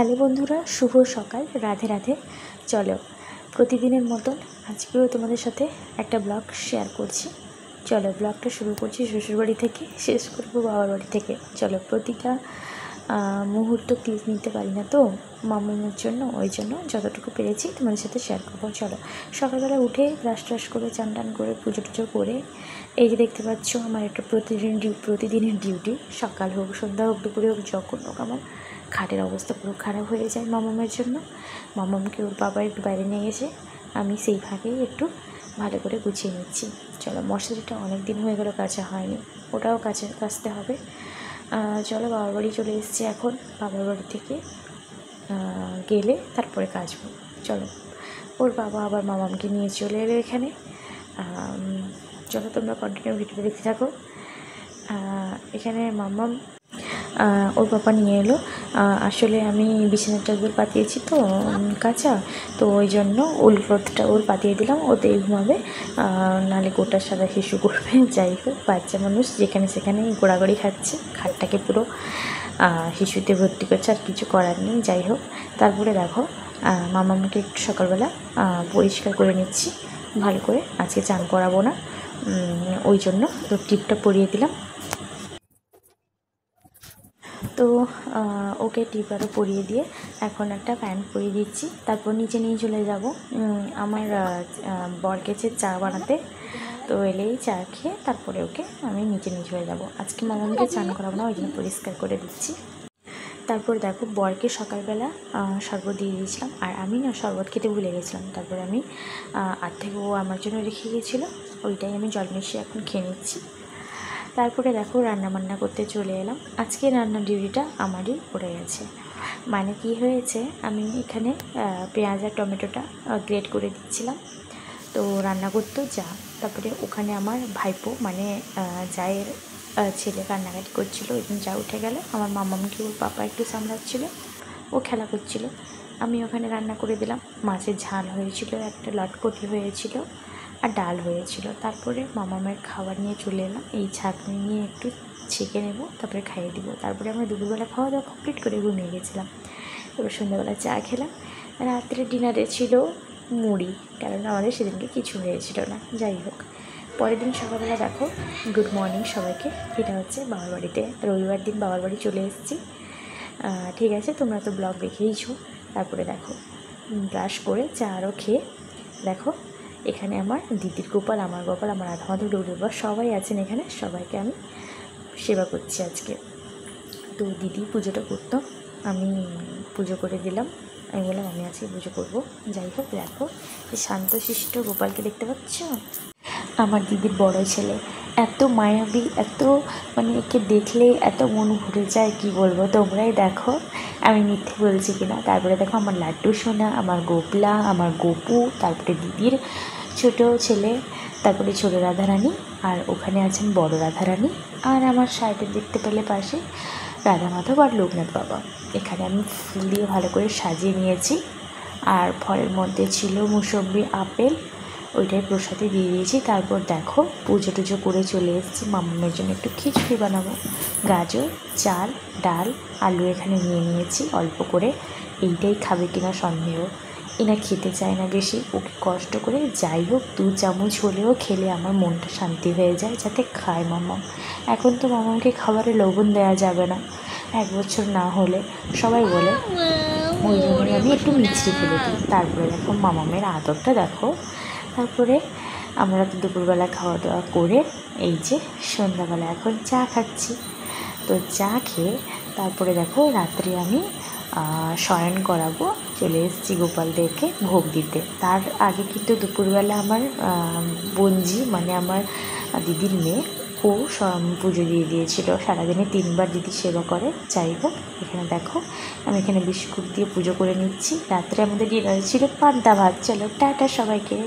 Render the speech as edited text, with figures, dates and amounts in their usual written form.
Hello বন্ধুরা, শুভ সকাল, রাধে রাধে। চলো প্রতিদিনের মতন আজকেও তোমাদের সাথে একটা ব্লগ শেয়ার করছি। চলো ব্লগটা শুরু করছি শ্বশুরবাড়ি থেকে, শেষ করবো বাবার বাড়ি থেকে। চলো প্রতিটা মুহূর্ত ক্লিপ নিতে পারি না তো মামার জন্য, ওই জন্য যতটুকু পেরেছি তোমাদের সাথে শেয়ার করবো। চলো সকালবেলা উঠে ব্রাশ ট্রাশ করে চান টান করে পুজো টুজো করে এই যে দেখতে পাচ্ছ আমার একটা প্রতিদিনের ডিউটি। সকাল হোক, সন্ধ্যা হোক, দুপুরে হোক, যখন হোক আমার খাটের অবস্থা পুরো খারাপ হয়ে যায় মামামের জন্য। মামামকে ওর বাবা একটু বাইরে নিয়ে গেছে, আমি সেই ফাঁকেই একটু ভালো করে গুছিয়ে নিচ্ছি। চলো মশারিটা অনেক দিন হয়ে গেল কাচা হয়নি, ওটাও কাচতে হবে। চলো বাবার বাড়ি চলে এসেছি এখন, বাবার বাড়ি থেকে গেলে তারপরে কাচবো। চলো ওর বাবা আবার মামামকে নিয়ে চলে এলো এখানে। চলো তোমরা কন্টিনিউ ভিডিও দেখতে থাকো। এখানে মামাম ওর বাবা নিয়ে এলো। আসলে আমি বিছানার চাদর পাতিয়েছি তো কাঁচা, তো ওই জন্য উল ক্লথটা ওর পাতিয়ে দিলাম, ওতেই ঘুমাবে, নাহলে গোটা সাদা শিশু করবে। যাই হোক, বাচ্চা মানুষ যেখানে সেখানে গোড়াগড়ি খাচ্ছে, খাটটাকে পুরো শিশুতে ভর্তি করছে, আর কিছু করার নেই। যাই হোক, তারপরে দেখো মামাকে একটু সকালবেলা পরিষ্কার করে নিচ্ছি ভালো করে, আজকে চান করাবো না, ওই জন্য তো টিপটা পরিয়ে দিলাম। তো ওকে টিপারও পরিয়ে দিয়ে এখন একটা প্যান্ট পরিয়ে দিচ্ছি, তারপর নিচে নিয়ে চলে যাব আমার বরকে চা বানাতে। তো এলেই চা খেয়ে তারপরে ওকে আমি নিচে নিয়ে চলে যাব। আজকে মামাকে চান করাবো না, ওই জন্য পরিষ্কার করে দিচ্ছি। তারপর দেখো বরকে সকালবেলা শরবত দিয়ে দিয়েছিলাম, আর আমি না শরবত খেতে ভুলে গেছিলাম। তারপরে আমি থেকে ও আমার জন্য রেখে গিয়েছিলো, ওইটাই আমি জল মিশিয়ে এখন খেয়ে নিচ্ছি। তারপরে দেখো রান্নাবান্না করতে চলে এলাম। আজকে রান্নার ডিউটিটা আমারই পড়ে গেছে। মানে কি হয়েছে, আমি এখানে পেঁয়াজ আর টমেটোটা গ্রেট করে দিচ্ছিলাম, তো রান্না করতেও যা, তারপরে ওখানে আমার ভাইপো মানে জায়ের ছেলে কান্নাকাটি করছিলো, ওই জন্য যা উঠে গেল। আমার মামামকে ওর পাপা একটু সামলাচ্ছিলো, ও খেলা করছিল, আমি ওখানে রান্না করে দিলাম। মাছের ঝাল হয়েছিল, একটা লটকটি হয়েছিল, আর ডাল হয়েছিল। তারপরে মামামের খাবার নিয়ে চলে এলাম, এই ছাঁকনি নিয়ে একটু ছেঁকে নেব, তারপরে খাইয়ে দিব। তারপরে আমরা দুপুরবেলা খাওয়া দাওয়া কমপ্লিট করে ঘুমিয়ে গেছিলাম। তারপর সন্ধ্যাবেলা চা খেলাম। রাত্রে ডিনারে ছিল মুড়ি, কারণ আমাদের সেদিনকে কিছু হয়েছিল না। যাই হোক, পরের দিন সকালবেলা দেখো, গুড মর্নিং সবাইকে। এটা হচ্ছে বাবার বাড়িতে, রবিবার দিন বাবার বাড়ি চলে এসেছি। ঠিক আছে, তোমরা তো ব্লগ দেখেইছো। তারপরে দেখো ব্রাশ করে চা আরও খেয়ে দেখো এখানে আমার দিদির গোপাল, আমার গোপাল, আমার আধা ডুবুর সবাই আছেন এখানে, সবাইকে আমি সেবা করছি আজকে। তো দিদি পুজোটা করতো, আমি পুজো করে দিলাম। আমি বললাম আমি আজকে পুজো করবো। যাই হোক, দেখো এই শান্তশিষ্ট গোপালকে দেখতে পাচ্ছ, আমার দিদির বড় ছেলে, এত মায়াবী, এত মানে একে দেখলে এত মন ভরে যায়, কি বলবো, তোমরাই দেখো আমি মিথ্যে বলছি কিনা। তারপরে দেখো আমার লাড্ডু সোনা, আমার গোপলা, আমার গোপু, তারপরে দিদির ছোট ছেলে, তারপরে ছোটো রাধারানী, আর ওখানে আছেন বড় রাধারানী, আর আমার সাইডে দেখতে পেলে পাশে রাধা মাধব আর লোকনাথ বাবা। এখানে আমি ফুল দিয়ে ভালো করে সাজিয়ে নিয়েছি, আর ফলের মধ্যে ছিল মুসম্বি, আপেল, ওইটাই প্রসাদে দিয়ে দিয়েছি। তারপর দেখো পুজো টুজো করে চলে এসেছি, মামামের জন্য একটু খিচুড়ি বানাবো। গাজর, চাল, ডাল, আলু এখানে নিয়ে নিয়েছি অল্প করে, এইটাই খাবে কিনা সন্দেহ। এনা খেতে চায় না বেশি, ওকে কষ্ট করে যাই হোক 2 চামচ হলেও খেলে আমার মনটা শান্তি হয়ে যায়, যাতে খায় মামাম। এখন তো মামামকে খাবারে লবণ দেওয়া যাবে না, 1 বছর না হলে, সবাই বলে, ওই জন্যই আমি একটু মিষ্টি ফেলে দিই। তারপরে দেখো মামামের আদরটা দেখো। তারপরে আমরা তো দুপুরবেলা খাওয়া দাওয়া করে এই যে সন্ধ্যাবেলা এখন চা খাচ্ছি। তো চা খেয়ে তারপরে দেখো রাত্রে আমি শয়ন করাবো, চলে এসেছি গোপালদেরকে ভোগ দিতে। তার আগে কিন্তু দুপুরবেলা আমার বোনজি মানে আমার দিদির মেয়ে, ও পুজো দিয়ে দিয়েছিল। সারাদিনে 3 বার দিদি সেবা করে। যাই হোক, এখানে দেখো আমি এখানে বিস্কুট দিয়ে পুজো করে নিচ্ছি। রাত্রে আমাদের ডিনার ছিল পান্তা ভাত। চলো টাটা সবাইকে।